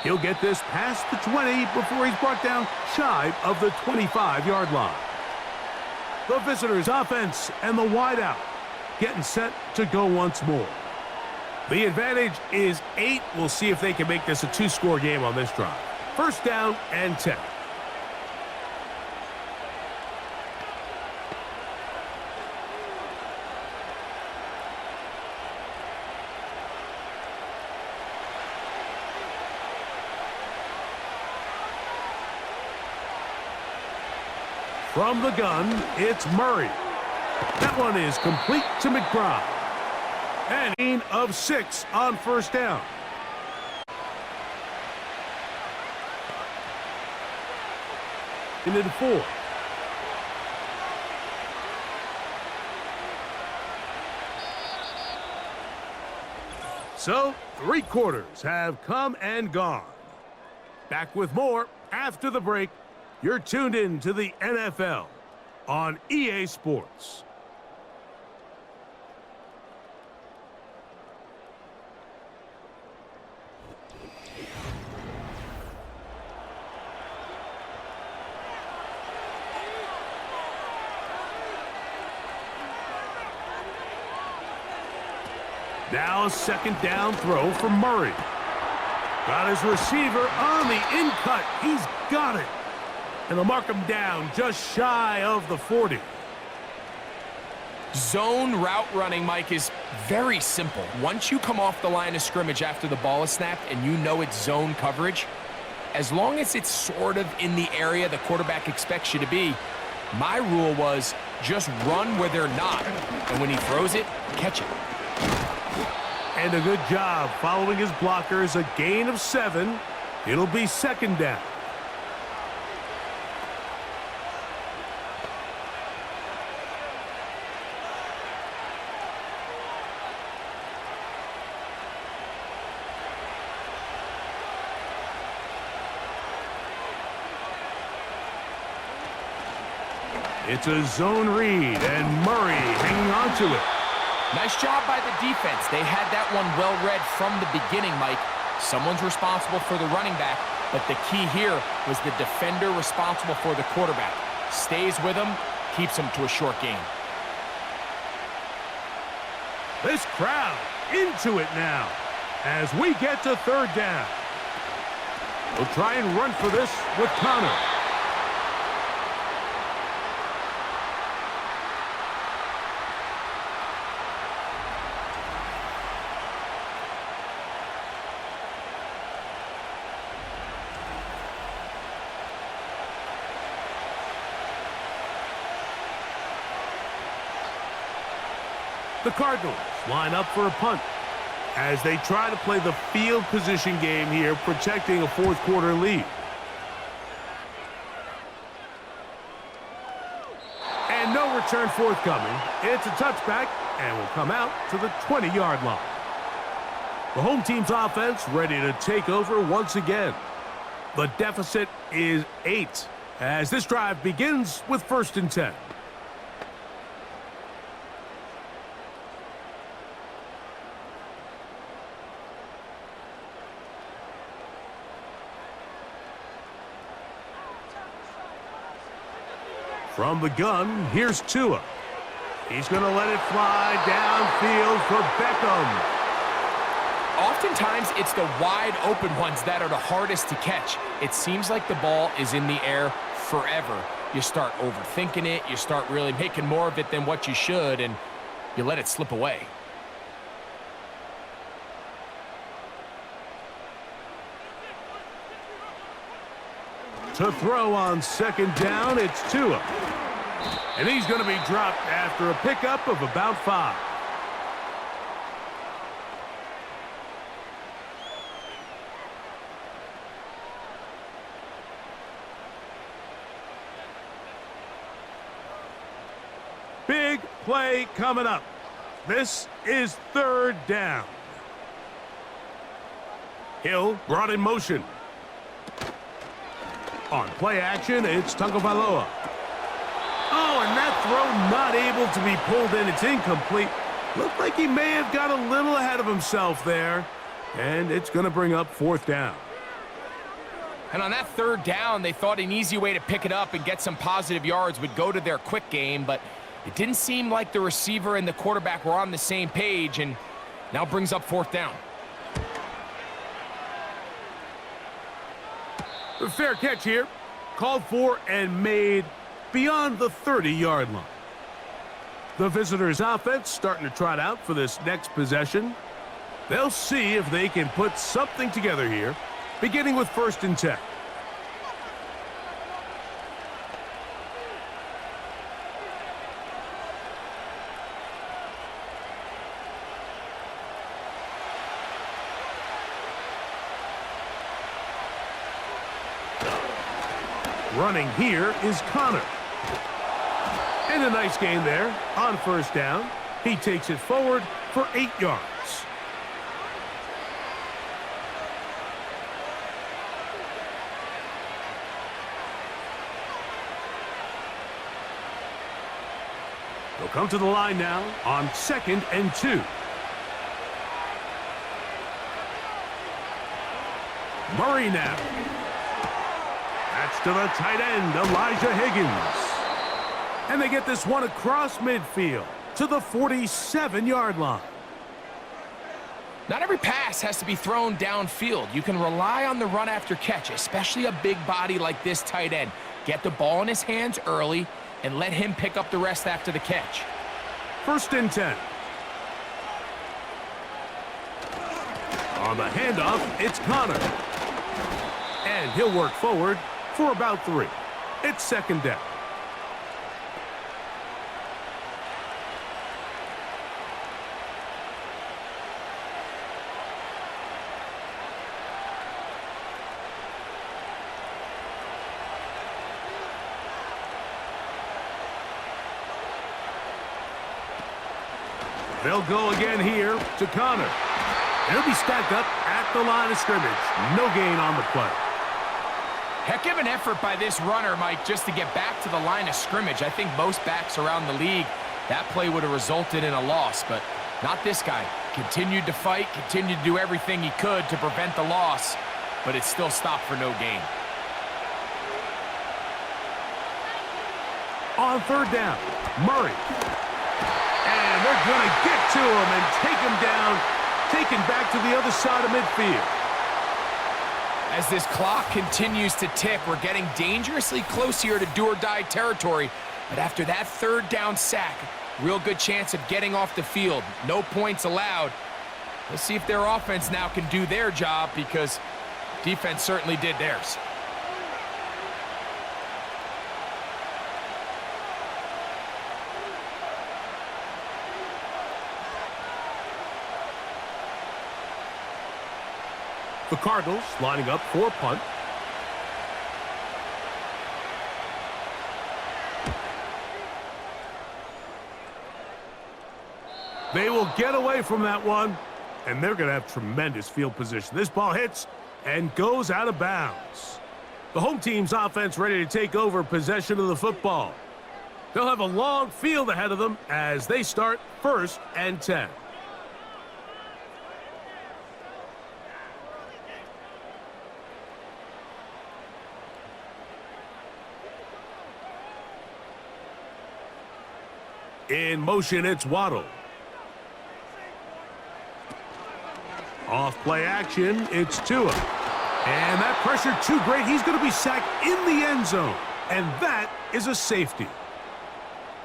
He'll get this past the 20 before he's brought down shy of the 25-yard line. The visitors' offense and the wideout getting set to go once more. The advantage is 8. We'll see if they can make this a 2-score game on this drive. First down and 10. From the gun, it's Murray. That one is complete to McBride. And gain of 6 on first down. Into 4. So, 3 quarters have come and gone. Back with more after the break. You're tuned in to the NFL on EA Sports. Now a second down throw for Murray. Got his receiver on the in-cut. He's got it. And they'll mark him down just shy of the 40. Zone route running, Mike, is very simple. Once you come off the line of scrimmage after the ball is snapped and you know it's zone coverage, as long as it's sort of in the area the quarterback expects you to be, my rule was just run where they're not. And when he throws it, catch it. And a good job following his blockers. A gain of 7. It'll be second down. It's a zone read, and Murray hanging on to it. Nice job by the defense. They had that one well read from the beginning, Mike. Someone's responsible for the running back, but the key here was the defender responsible for the quarterback. Stays with him, keeps him to a short game. This crowd into it now as we get to third down. We'll try and run for this with Connor. The Cardinals line up for a punt as they try to play the field position game here, protecting a fourth quarter lead. And no return forthcoming. It's a touchback and will come out to the 20-yard line. The home team's offense ready to take over once again. The deficit is 8 as this drive begins with 1st and 10. From the gun, here's Tua. He's going to let it fly downfield for Beckham. Oftentimes, it's the wide open ones that are the hardest to catch. It seems like the ball is in the air forever. You start overthinking it, you start really making more of it than what you should, and you let it slip away. To throw on 2nd down, it's Tua. And he's going to be dropped after a pickup of about 5. Big play coming up. This is 3rd down. Hill brought in motion. On play action, it's Tagovailoa. Oh, and that throw not able to be pulled in. It's incomplete. Looked like he may have got a little ahead of himself there. And it's going to bring up 4th down. And on that 3rd down, they thought an easy way to pick it up and get some positive yards would go to their quick game, but it didn't seem like the receiver and the quarterback were on the same page, and now brings up 4th down. A fair catch here. Called for and made beyond the 30-yard line. The visitors' offense starting to trot out for this next possession. They'll see if they can put something together here, beginning with 1st and 10. Running here is Connor. And a nice gain there on 1st down. He takes it forward for 8 yards. They'll come to the line now on 2nd and 2. Murray now. That's to the tight end, Elijah Higgins. And they get this one across midfield to the 47-yard line. Not every pass has to be thrown downfield. You can rely on the run after catch, especially a big body like this tight end. Get the ball in his hands early and let him pick up the rest after the catch. 1st and 10. On the handoff, it's Connor. And he'll work forward for about 3. It's 2nd down. They'll go again here to Connor. He'll be stacked up at the line of scrimmage. No gain on the play. Heck of an effort by this runner, Mike, just to get back to the line of scrimmage. I think most backs around the league, that play would have resulted in a loss, but not this guy. Continued to fight, continued to do everything he could to prevent the loss, but it still stopped for no gain. On third down, Murray. And they're going to get to him and take him down, taken back to the other side of midfield. As this clock continues to tick, we're getting dangerously close here to do-or-die territory. But after that third down sack, real good chance of getting off the field. No points allowed. Let's see if their offense now can do their job, because defense certainly did theirs. The Cardinals lining up for a punt. They will get away from that one, and they're going to have tremendous field position. This ball hits and goes out of bounds. The home team's offense ready to take over possession of the football. They'll have a long field ahead of them as they start 1st and 10. In motion, it's Waddle. Off play action, it's Tua. And that pressure too great. He's going to be sacked in the end zone. And that is a safety.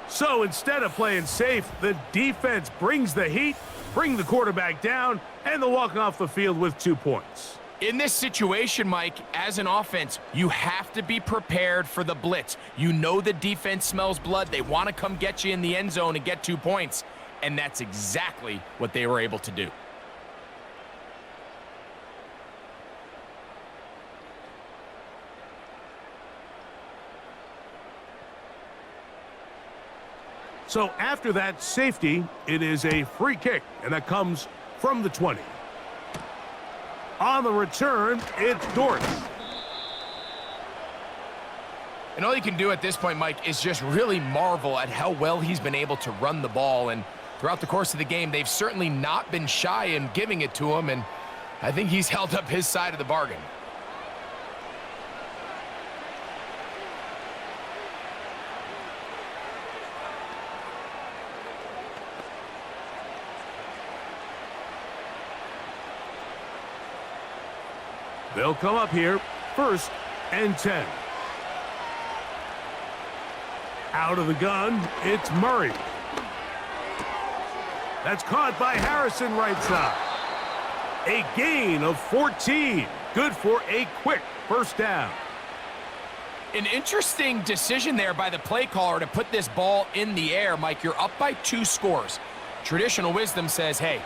So instead of playing safe, the defense brings the heat, bring the quarterback down, and they'll walk off the field with 2 points. In this situation, Mike, as an offense, you have to be prepared for the blitz. You know the defense smells blood. They want to come get you in the end zone and get 2 points. And that's exactly what they were able to do. So after that safety, it is a free kick, and that comes from the 20. On the return, it's Dort. And all you can do at this point, Mike, is just really marvel at how well he's been able to run the ball. And throughout the course of the game, they've certainly not been shy in giving it to him, and I think he's held up his side of the bargain. They'll come up here, 1st and 10. Out of the gun, it's Murray. That's caught by Harrison right side. A gain of 14. Good for a quick 1st down. An interesting decision there by the play caller to put this ball in the air. Mike, you're up by 2 scores. Traditional wisdom says, hey,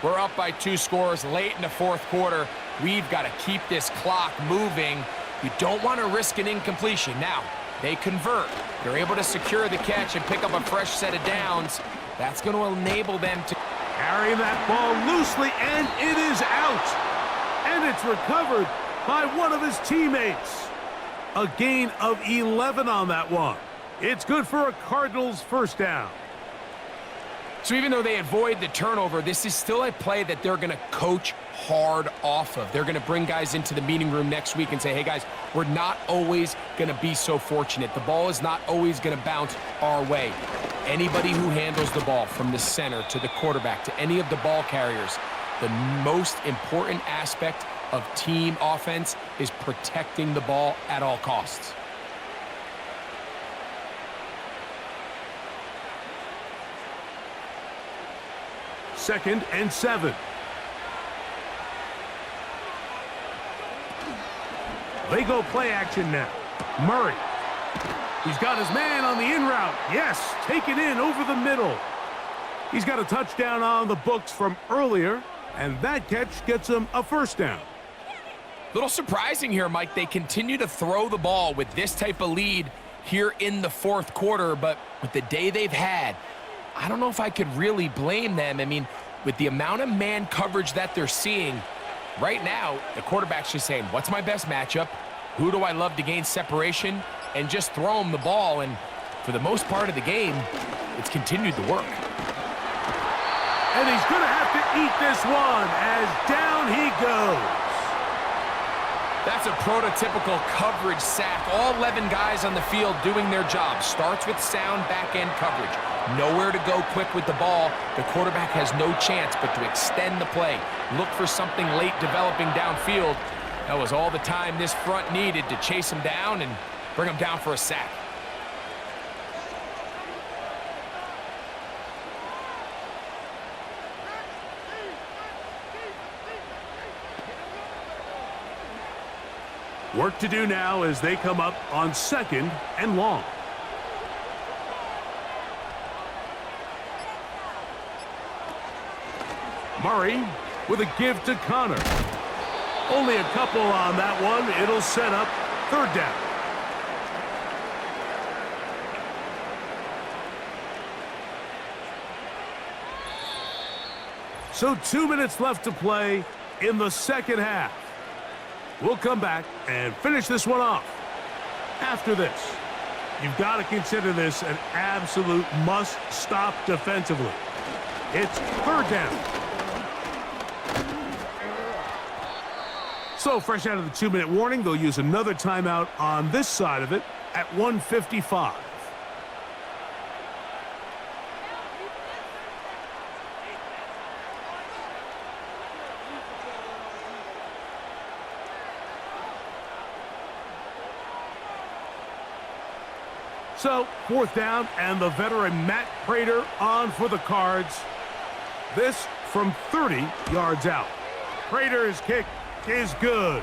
we're up by 2 scores late in the 4th quarter. We've got to keep this clock moving. You don't want to risk an incompletion. Now, they convert. They're able to secure the catch and pick up a fresh set of downs. That's going to enable them to carry that ball loosely, and it is out. And it's recovered by one of his teammates. A gain of 11 on that one. It's good for a Cardinals 1st down. So even though they avoid the turnover, this is still a play that they're going to coach hard off of. They're going to bring guys into the meeting room next week and say, hey, guys, we're not always going to be so fortunate. The ball is not always going to bounce our way. Anybody who handles the ball from the center to the quarterback to any of the ball carriers, the most important aspect of team offense is protecting the ball at all costs. 2nd and 7. They go play action now. Murray. He's got his man on the in route. Yes, taken in over the middle. He's got a touchdown on the books from earlier, and that catch gets him a 1st down. Little surprising here, Mike. They continue to throw the ball with this type of lead here in the 4th quarter, but with the day they've had, I don't know if I could really blame them. I mean, with the amount of man coverage that they're seeing, right now, the quarterback's just saying, what's my best matchup? Who do I love to gain separation and just throw him the ball? And for the most part of the game, it's continued to work. And he's going to have to eat this one as down he goes. That's a prototypical coverage sack. All 11 guys on the field doing their job. Starts with sound back-end coverage. Nowhere to go quick with the ball. The quarterback has no chance but to extend the play. Look for something late developing downfield. That was all the time this front needed to chase him down and bring him down for a sack. Work to do now as they come up on 2nd and long. Murray with a give to Connor. Only a couple on that one. It'll set up 3rd down. So 2 minutes left to play in the 2nd half. We'll come back and finish this one off. After this, you've got to consider this an absolute must-stop defensively. It's 3rd down. So fresh out of the 2-minute warning, they'll use another timeout on this side of it at 1:55. So, 4th down, and the veteran Matt Prater on for the Cards. This from 30 yards out. Prater's kick is good.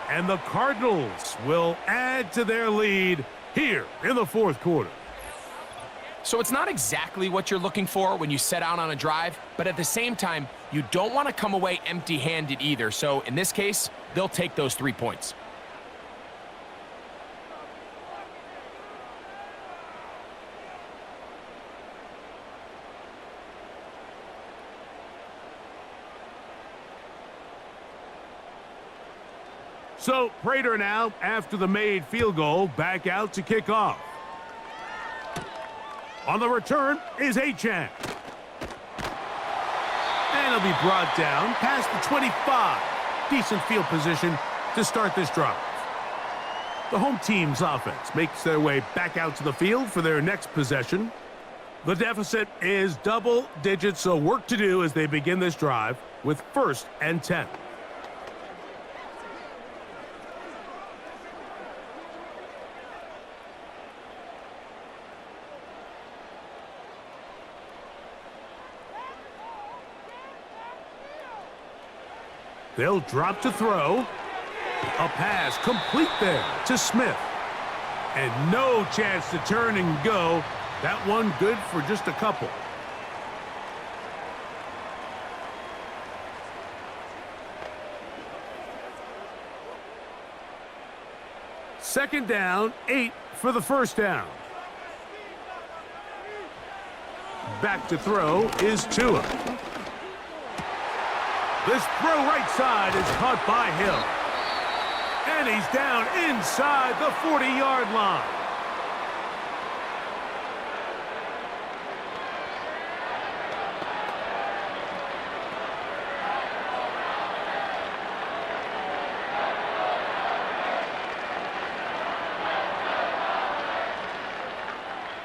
And the Cardinals will add to their lead here in the 4th quarter. So it's not exactly what you're looking for when you set out on a drive, but at the same time, you don't want to come away empty-handed either. So in this case, they'll take those 3 points. So, Prater now, after the made field goal, back out to kick off. On the return is Achane. And he'll be brought down past the 25. Decent field position to start this drive. The home team's offense makes their way back out to the field for their next possession. The deficit is double digits, so work to do as they begin this drive with 1st and 10. They'll drop to throw. A pass complete there to Smith. And no chance to turn and go. That one good for just a couple. Second down, 8 for the 1st down. Back to throw is Tua. This throw right side is caught by Hill. And he's down inside the 40-yard line.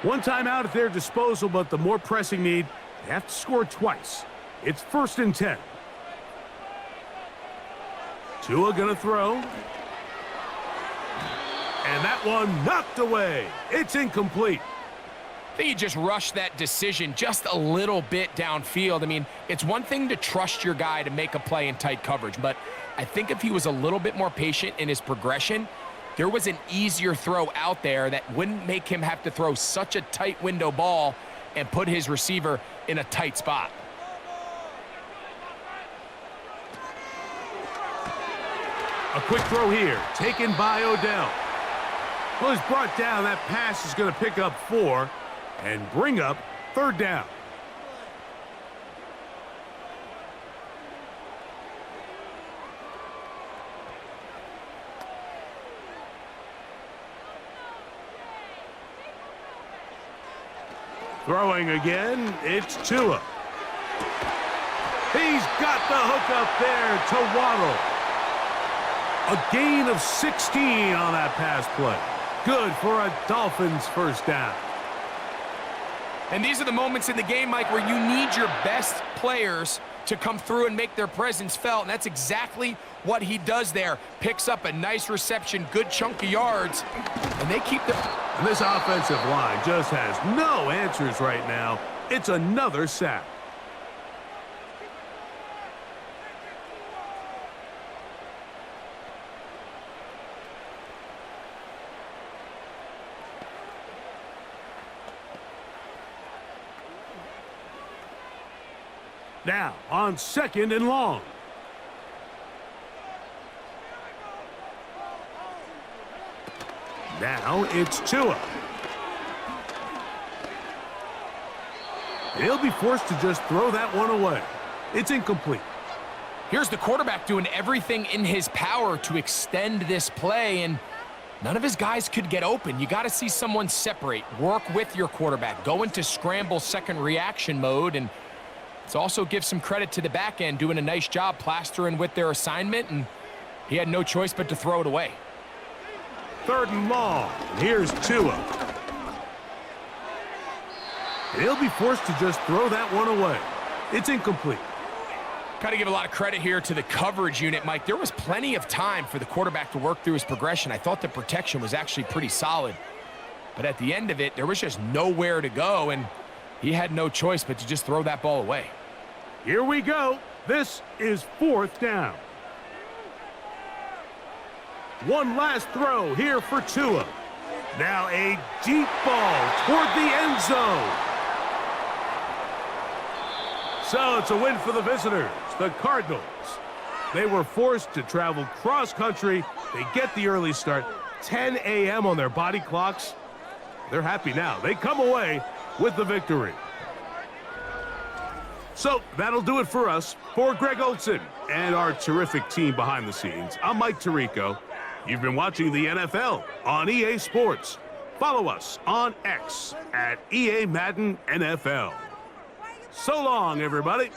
One timeout at their disposal, but the more pressing need, they have to score twice. It's 1st and 10. Tua gonna throw. And that one knocked away. It's incomplete. I think you just rushed that decision just a little bit downfield. I mean, it's one thing to trust your guy to make a play in tight coverage, but I think if he was a little bit more patient in his progression, there was an easier throw out there that wouldn't make him have to throw such a tight window ball and put his receiver in a tight spot. A quick throw here, taken by Odell. Well, he's brought down. That pass is going to pick up 4 and bring up 3rd down. Throwing again, it's Tua. He's got the hook up there to Waddle. A gain of 16 on that pass play. Good for a Dolphins first down. And these are the moments in the game, Mike, where you need your best players to come through and make their presence felt, and that's exactly what he does there. Picks up a nice reception, good chunk of yards, and they keep the... And this offensive line just has no answers right now. It's another sack. Now, on 2nd and long. Now, it's Tua. He'll be forced to just throw that one away. It's incomplete. Here's the quarterback doing everything in his power to extend this play, and none of his guys could get open. You got to see someone separate, work with your quarterback, go into scramble second reaction mode, and let's also give some credit to the back end doing a nice job plastering with their assignment, and he had no choice but to throw it away. 3rd and long. Here's Tua. He'll be forced to just throw that one away. It's incomplete. Got to give a lot of credit here to the coverage unit, Mike. There was plenty of time for the quarterback to work through his progression. I thought the protection was actually pretty solid. But at the end of it, there was just nowhere to go, and he had no choice but to just throw that ball away. Here we go. This is 4th down. One last throw here for Tua. Now a deep ball toward the end zone. So it's a win for the visitors, the Cardinals. They were forced to travel cross-country. They get the early start, 10 a.m. on their body clocks. They're happy now. They come away with the victory. So that'll do it for us. For Greg Olson and our terrific team behind the scenes, I'm Mike Tirico. You've been watching the NFL on EA Sports. Follow us on X at EA Madden NFL. So long, everybody.